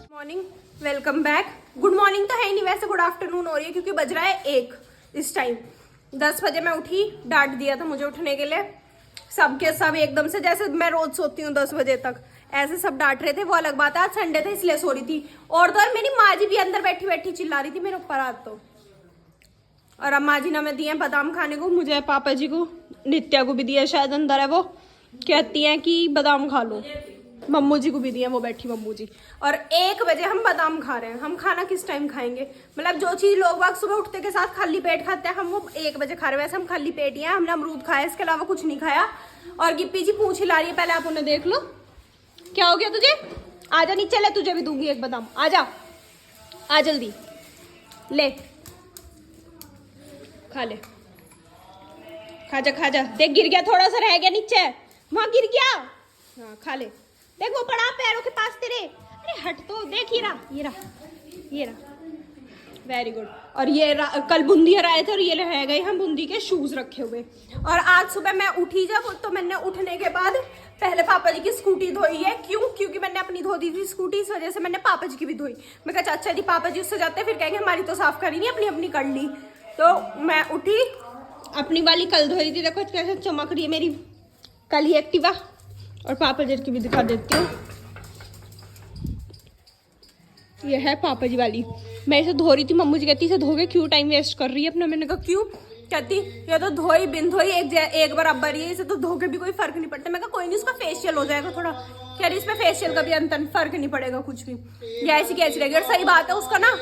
Morning, welcome back. Good morning तो है ही नहीं, वैसे गुड आफ्टरनून हो रही है क्योंकि बज रहा है 1 इस टाइम। 10 बजे मैं उठी, डांट दिया था मुझे उठने के लिए। सबके सब एकदम से, जैसे मैं रोज सोती हूँ 10 बजे तक, ऐसे सब डांट रहे थे। वो अलग बात है, आज संडे था इसलिए सो रही थी। और तो और मेरी माँ जी भी अंदर बैठी बैठी चिल्ला रही थी मेरे ऊपर आज तो। और अम्मा जी ने हमें दिए बादाम खाने को, मुझे, पापा जी को, नित्या को भी दिया, शायद अंदर है वो, कहती हैं कि बादाम खा लो। मम्मू जी को भी दिया, वो बैठी मम्मू जी। और 1 बजे हम बादाम खा रहे हैं। हम खाना किस टाइम खाएंगे? मतलब जो चीज लोग बाग सुबह उठते के साथ खाली पेट खाते हैं, हम वो 1 बजे खा रहे हैं। वैसे हम खाली पेट ही हैं, हमने अमरूद खाया, इसके अलावा कुछ नहीं खाया। और गिप्पी जी पूछ हिला रही है, पहले आप उन्हें देख लो। क्या हो गया तुझे? आजा नीचे, ले तुझे भी दूंगी एक बादाम। आजा, आ जल्दी ले, खा ले, खा जा खा जा। देख गिर गया, थोड़ा सा रह गया नीचे, वहां गिर गया। हाँ खा ले। देख वो पड़ा पैरों के पास तेरे। अरे हट तो, देख ये रहा, ये रहा, ये रहा। Very good. और ये कल बूंदी हराए थे और ये रह गए हम बूंदी के शूज रखे हुए। और आज सुबह मैं उठी जब, तो मैंने उठने के बाद पहले पापा जी की स्कूटी धोई है। क्यों? क्योंकि मैंने अपनी धो दी थी स्कूटी, इस वजह से मैंने पापा जी की भी धोई। मैं कहा अच्छा जी, पापा जी उससे जाते फिर कहेंगे हमारी तो साफ करी नहीं, अपनी अपनी कर ली। तो मैं उठी, अपनी वाली कल धोई थी, देखो कैसे चमक रही है मेरी कल ही एक्टिवा। और पापा जी की भी दिखा देती हूँ, ये है पापा जी वाली। मैं इसे धो रही थी, मम्मू जी कहती इसे धो के क्यों टाइम वेस्ट कर रही है अपना। मैंने कहा क्यों? कहती ये तो धोई बिन धोई एक बराबर ही है, इसे तो धो के भी कोई फर्क नहीं पड़ता। मैं कहा कोई नहीं, उसका फेशियल हो जाएगा थोड़ा। कह रही इसमें फेशियल का भी अंतर, फर्क नहीं पड़ेगा कुछ भी, ये ऐसी की ऐसी रहेगी। और सही बात है, उसका ना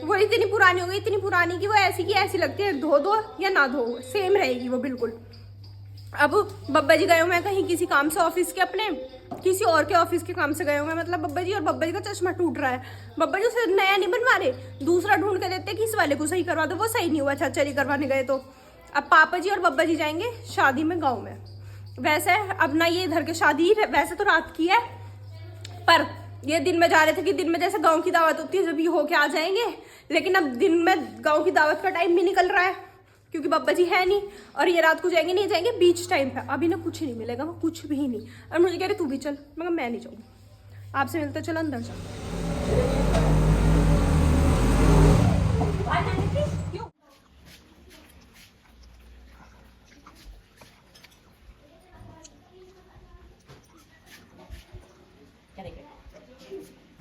वो इतनी पुरानी हो गई, इतनी पुरानी कि वो ऐसी की ऐसी लगती है। धो दो या ना धो, सेम रहेगी वो बिल्कुल। अब बब्बा जी गए हुए हैं कहीं किसी काम से, ऑफिस के, अपने किसी और के ऑफिस के काम से गए हुए हैं मतलब बब्बा जी। और बब्बा जी का चश्मा टूट रहा है। बब्बा जी उसे नया नहीं बनवा रहे, दूसरा ढूंढ के देते कि इस वाले को सही करवा दो। वो सही नहीं हुआ, चाचा जी करवाने गए तो। अब पापा जी और बब्बा जी जाएंगे शादी में गाँव में। वैसे अब ना ये इधर के शादी, वैसे तो रात की है, पर ये दिन में जा रहे थे कि दिन में जैसे गाँव की दावत होती है जब ये होके आ जाएंगे। लेकिन अब दिन में गाँव की दावत का टाइम भी निकल रहा है क्योंकि बब्बा जी है नहीं। और ये रात को जाएंगे, नहीं जाएंगे बीच टाइम पे। अभी ना कुछ नहीं मिलेगा, वो कुछ भी नहीं। और मुझे कह रहे तू भी चल, मैं नहीं जाऊँगी, आपसे मिलते चलो अंदर चल।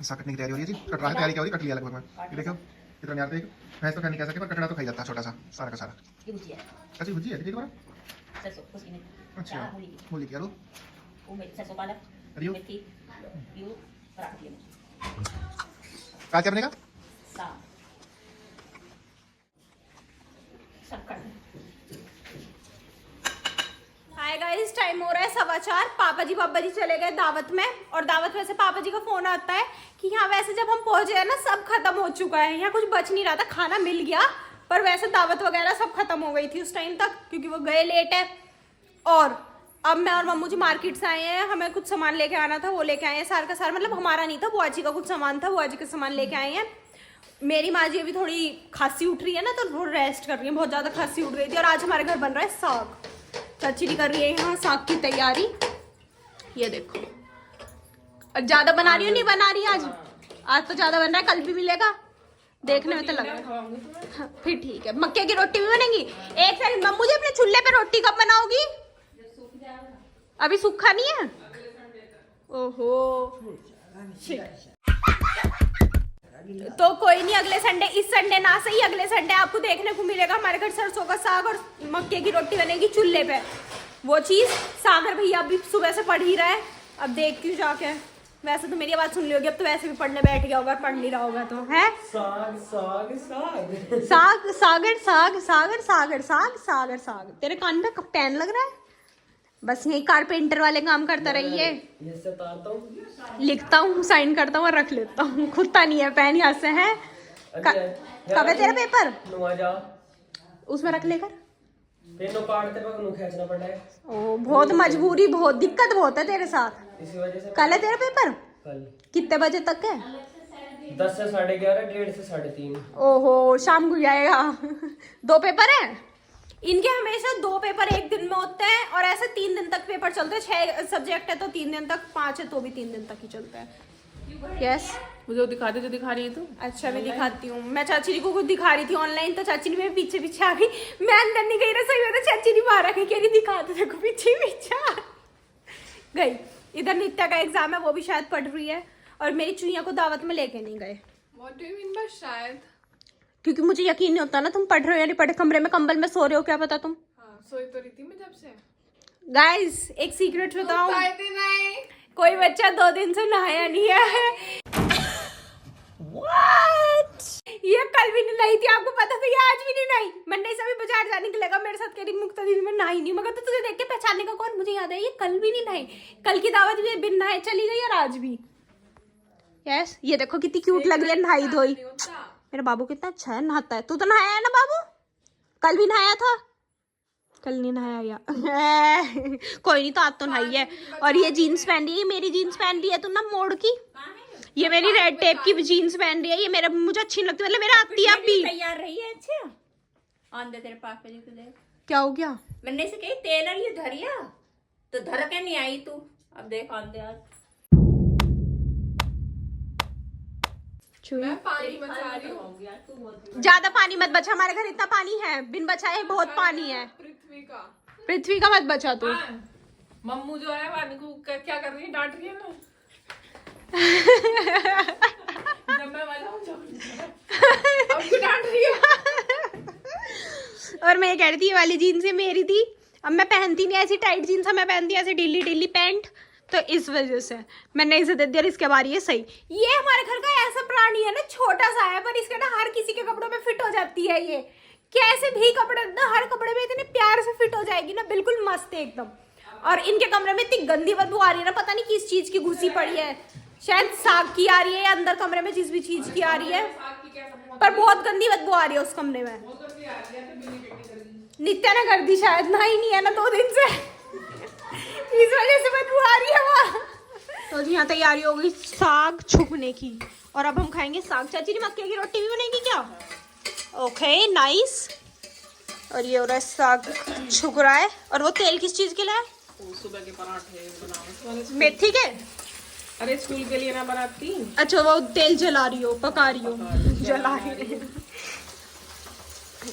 ऐसा कटने की तैयारी हो रही है जी। कटरा की तैयारी क्या हो रही है? कट लिया लगभग मैं। ये देखो कितना यार, देख भैंस तो खा नहीं कह सके पर कटड़ा तो खा जाता है छोटा सा, सारा का सारा। ये भुजी है, कैसी भुजी है? देखिए दोबारा। सरसों उसकी नहीं, अच्छा मूली की, आलू वो में सरसों पालक, मेथी, यू पराठे में क्या क्या बनेगा? साग शक्कर। हाय गाइस, टाइम हो रहा है 4:15। पापा जी बाबा जी चले गए दावत में। और दावत में से पापा जी का फोन आता है कि यहाँ वैसे जब हम पहुंचे हैं ना सब खत्म हो चुका है, यहाँ कुछ बच नहीं रहा था, खाना मिल गया पर वैसे दावत वगैरह सब खत्म हो गई थी उस टाइम तक क्योंकि वो गए लेट है। और अब मैं और मम्मू जी मार्केट से आए हैं, हमें कुछ सामान लेके आना था, वो लेके आए हैं सार का सार। मतलब हमारा नहीं था, बुआ जी का कुछ सामान था, बुआ जी का सामान लेके आए हैं। मेरी माँ जी अभी थोड़ी खांसी उठ रही है ना, तो वो रेस्ट कर रही है, बहुत ज्यादा खांसी उठ गई थी। और आज हमारे घर बन रहा है साग, चाची जी कर रही है यहाँ साग की तैयारी। ये देखो, ज्यादा बना रही हो नहीं बना रही आज तो ज्यादा बन रहा है, कल भी मिलेगा, देखने में तो लग रहा है। हाँ, फिर ठीक है। मक्के की रोटी भी बनेगी। एक सेकंड, मम्मू जी अपने चूल्हे पे रोटी कब बनाओगी? अभी सूखा नहीं है? ओहो, तो कोई नहीं, अगले संडे, इस संडे ना सही अगले संडे आपको देखने को मिलेगा हमारे घर सरसों का साग और मक्के की रोटी बनेगी चूल्हे पे। वो चीज सागर भैया अभी सुबह से पढ़ ही रहा है, अब देखती हूँ जाके। वैसे तो मेरी आवाज सुन ली होगी, अब तो वैसे भी पढ़ने बैठ गया होगा, पढ़ नहीं रहा होगा तो है। साग साग साग साग सागर साग सागर सागर साग सागर साग। तेरे कान पे पेन लग रहा है? बस यही कारपेंटर वाले काम करता रहिए। लिखता हूँ, साइन करता हूँ और रख लेता हूँ, खुदता नहीं है पेन यहाँ से है। कब है तेरा पेपर? उसमें रख लेकर खींचना पड़ा है। ओ बहुत मजबूरी, बहुत दिक्कत बहुत है तेरे साथ, इसी वजह से। कल है तेरा पेपर? कल कितने बजे तक है? 10 से 11:30, 1:30 से 3:30। ओहो, शाम को जाएगा। 2 पेपर है इनके, हमेशा 2 पेपर एक दिन में होते हैं। और वैसे 3 दिन तक पेपर चलते हैं, 6 सब्जेक्ट है तो 3 दिन तक, 5 है तो भी 3 दिन तक ही चलता है। यस मुझे वो दिखा दे जो दिखा रही है तू। अच्छा मैं दिखाती हूँ। मैं चाची जी को कुछ दिखा रही थी ऑनलाइन, तो चाची ने मेरे पीछे पीछे आ गई। मैं अंदर नहीं गई रसोई में, तो चाची ने बाहर आके कह रही दिखा दो देखो पीछे पीछे आ गई। इधर नित्या का एग्जाम है, वो भी शायद पढ़ रही है, और मेरी चुईया को दावत में लेके नहीं गए। What do you mean by शायद? क्योंकि मुझे यकीन नहीं होता ना तुम पढ़ रहे हो या नहीं पढ़े, कमरे में कंबल में सो रहे हो, क्या पता तुम। हाँ सोई तो रही थी मैं जब से। गाइस एक सीक्रेट बताऊं, नहीं। कोई बच्चा 2 दिन से नहाया नहीं है। What? ये कल भी नहीं नहाई थी, आपको पता था, ये आज भी नहीं नहाई। मंडे से भी बाजार जाने के लगा मेरे साथ, कह रही मुक्ता दीदी मैं नहाई नहीं, मगर तो तुझे देख के पहचानने का कौन, मुझे याद है ये कल भी नहीं नहाई। कल की दावत भी बिन नहाए चली गई और आज भी। यस ये देखो कितनी क्यूट लग रही है नहाई धोई। मेरा बाबू कितना अच्छा है, नहाता है। तू तो नहाया है ना बाबू, कल भी नहाया था, कल नहीं नहाया या कोई नहीं, तो आज तो नहाई है। और ये जीन्स पहन रही है, मेरी जीन्स पहन रही है तू ना मोड़ की, ये मेरी रेड टेप की जीन्स पहन रही है, ये मेरा मुझे अच्छी नहीं लगती, मतलब मेरा आती है अभी। तैयार रही है। अच्छा आंदे तेरे पास पे जो दे क्या हो गया? मैंने से कही तेल और ये धरिया तो धर के नहीं आई तू। अब देख आंदे आज मैं पानी बचा रही हूँ। ज्यादा पानी मत बचा, हमारे घर इतना पानी है, बिन बचाए बहुत पानी है। पृथ्वी का मत बचा तू। मम्मू जो है वानी को क्या कर रही है, डांट रही है ना। जब मैं बजाऊं अब क्यों डांट रही है? और मैं ये कह रही थी ये वाली जीन्स है मेरी थी, अब मैं पहनती नहीं ऐसी टाइट जीन्स, मैं पहनती ऐसे ढीली ढीली पैंट, तो इस वजह से मैंने इसे दे दिया। इसके बाद ये सही, ये हमारे घर का ऐसा प्राणी है ना, छोटा सा है पर इसके ना हर किसी के कपड़ों में फिट हो जाती है। ये कैसे भी कपड़े ना, हर कपड़े में इतने प्यार से फिट हो जाएगी ना, बिल्कुल मस्त है एकदम। और इनके कमरे में इतनी गंदी बदबू आ रही है ना, पता नहीं किस चीज की घुसी पड़ी है, शायद साग की आ रही है या अंदर कमरे में जिस भी चीज की आ रही है, पर बहुत गंदी बदबू आ रही है उस कमरे में। नित्या ने कर दी शायद, ना ही नहीं है ना 2 दिन से, इस वजह से बदबू आ रही है वहाँ। तो जी यहाँ तैयारी हो गई साग छुपने की, और अब हम खाएंगे साग। चाची जी मक्के की रोटी भी बनेगी क्या? Okay nice. और ये हो रहा है साग छुप रहा है, और वो तेल किस चीज के लिए है? सुबह के पराठे बनाओ मेथी के। अरे स्कूल के लिए ना बनाती। अच्छा वो तेल जला रही हो, पका रही हो, जला रही हो।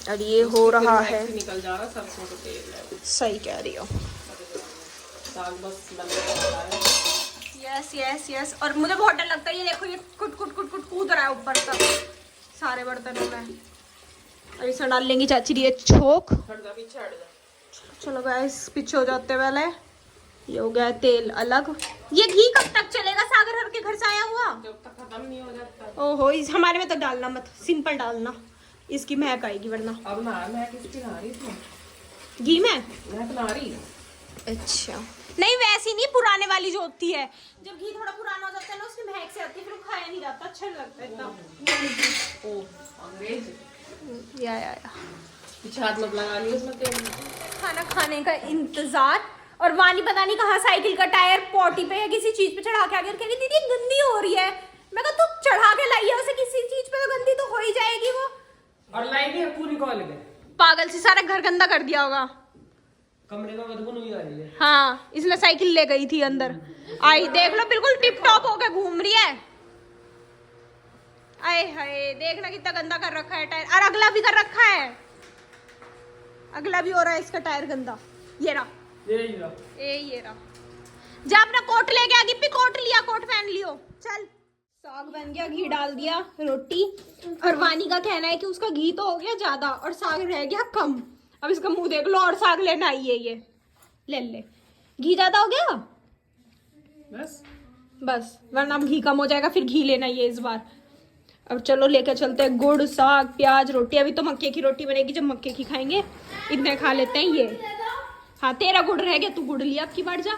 और ये हो रहा है, निकल जा रहा सरसों का तेल है। सही कह रही हो। साग बस बन रहा है। Yes yes yes. और मुझे बहुत डर लगता है, ये देखो ये कुट कुट कुट कुट कूद रहा है ऊपर तक सारे बर्तनों में। और इसे डाल लेंगी चाची ये छोक। हट जा पीछे हट जा। चलो गाइस पीछे हो जाते वाले। ये हो गया तेल अलग। ये घी कब तक चलेगा सागर हर के घर से आया हुआ? जब तक खत्म नहीं हो जाता। ओहो इस हमारे में तो डालना मत, सिंपल डालना, इसकी महक आएगी वरना। अब ना मैं किसकी नहा रही थी? घी में मैं तो नहा रही। अच्छा नहीं वैसी नहीं, पुराने वाली जो होती है, जब घी थोड़ा पुराना हो जाता है ना उसकी महक से आती है, फिर वो खाया नहीं जाता, अच्छा नहीं लगता इतना। ओ अंग्रेज या पीछे हाथ मत लगा लियो उसमें तेल। खाना खाने का इंतजार। और वानी पता नहीं कहाँ साइकिल का टायर पोटी पे या किसी चीज पे चढ़ा के आ गया, कह रही दीदी गंदी हो रही है। मैं कहा तू चढ़ा के लाई है उसे किसी चीज पे, तो गंदी तो हो ही जाएगी वो। और लाइन है पूरी कॉल में। पागल सी सारा घर गंदा कर दिया होगा। कमरे में बदबू नहीं आ रही है। हाँ इसने साइकिल ले गई थी अंदर, आई देख लो बिल्कुल टिप टॉप होके घूम रही है। आए हाय देखना कितना गंदा कर रखा है टायर, और अगला भी कर रखा है, अगला भी हो रहा है इसका टायर गंदा। ये रहा ये रहा। जा अपना कोट लेके आ, गिप्पी कोट लिया, कोट पहन लियो चल। साग बन गया, घी डाल दिया, रोटी। और वानी का कहना है कि उसका घी तो हो गया ज्यादा और साग रह गया कम। अब इसका मुंह देख लो, और साग लेना आई है ये, ले घी ज्यादा हो गया बस वरना अब घी कम हो जाएगा, फिर घी लेना ही है इस बार। अब चलो लेकर चलते हैं गुड़ साग प्याज रोटी। अभी तो मक्के की रोटी बनेगी, जब मक्के की खाएंगे इतने खा लेते हैं ये। हाँ तेरा गुड़ रह गया, तू गुड़ लिया अब की बार जा।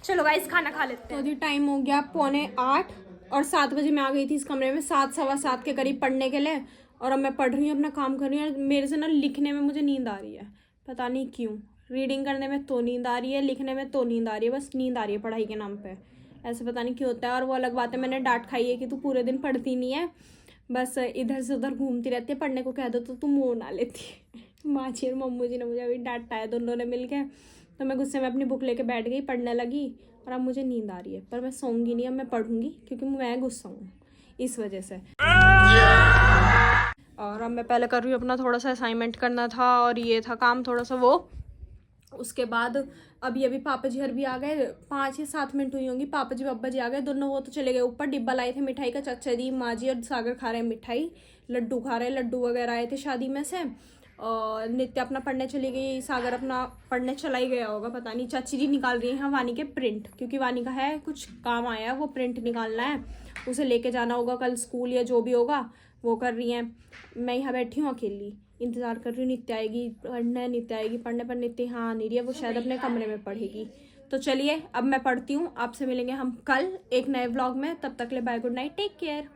चलो गाइस खाना खा लेते हैं। तो टाइम हो गया 7:45 और 7 बजे मैं आ गई थी इस कमरे में 7 सवा 7 के करीब पढ़ने के लिए। और अब मैं पढ़ रही हूँ, अपना काम कर रही हूँ। मेरे से ना लिखने में मुझे नींद आ रही है, पता नहीं क्यों। रीडिंग करने में तो नींद आ रही है, लिखने में तो नींद आ रही है, बस नींद आ रही है पढ़ाई के नाम पे, ऐसे पता नहीं क्यों होता है। और वो अलग बात है, मैंने डांट खाई है कि तू पूरे दिन पढ़ती नहीं है, बस इधर से उधर घूमती रहती है, पढ़ने को कह दो तो तू मुँह ना लेती है। माची और मम्मू जी ने मुझे अभी डांटा है दोनों ने मिलके, तो मैं गुस्से में अपनी बुक लेके बैठ गई, पढ़ने लगी। और अब मुझे नींद आ रही है, पर मैं सोऊंगी नहीं, अब मैं पढ़ूंगी क्योंकि मैं गुस्सा हूँ इस वजह से। और अब मैं पहले कर रही हूँ अपना थोड़ा सा असाइनमेंट करना था और ये था काम थोड़ा सा वो। उसके बाद अभी पापा जी हर भी आ गए, 5 या 7 मिनट हुई होंगी, पापा जी बाबा जी आ गए दोनों, वो तो चले गए ऊपर। डिब्बा लाए थे मिठाई का, चाचा जी माँ जी और सागर खा रहे हैं मिठाई, लड्डू खा रहे हैं, लड्डू वगैरह आए थे शादी में से। और नित्य अपना पढ़ने चली गई, सागर अपना पढ़ने चला ही गया होगा पता नहीं। चाची जी निकाल रही हैं वानी के प्रिंट, क्योंकि वानी का है कुछ काम आया, वो प्रिंट निकालना है, उसे लेके जाना होगा कल स्कूल या जो भी होगा वो कर रही हैं। मैं यहाँ बैठी हूँ अकेली, इंतज़ार कर रही हूँ नित्य आएगी पढ़ने, नित्य आएगी पढ़ने, पर नित्य यहाँ आ नहीं रही है, वो शायद अपने कमरे में पढ़ेगी। तो चलिए अब मैं पढ़ती हूँ, आपसे मिलेंगे हम कल एक नए व्लॉग में। तब तक ले bye, good night, take care.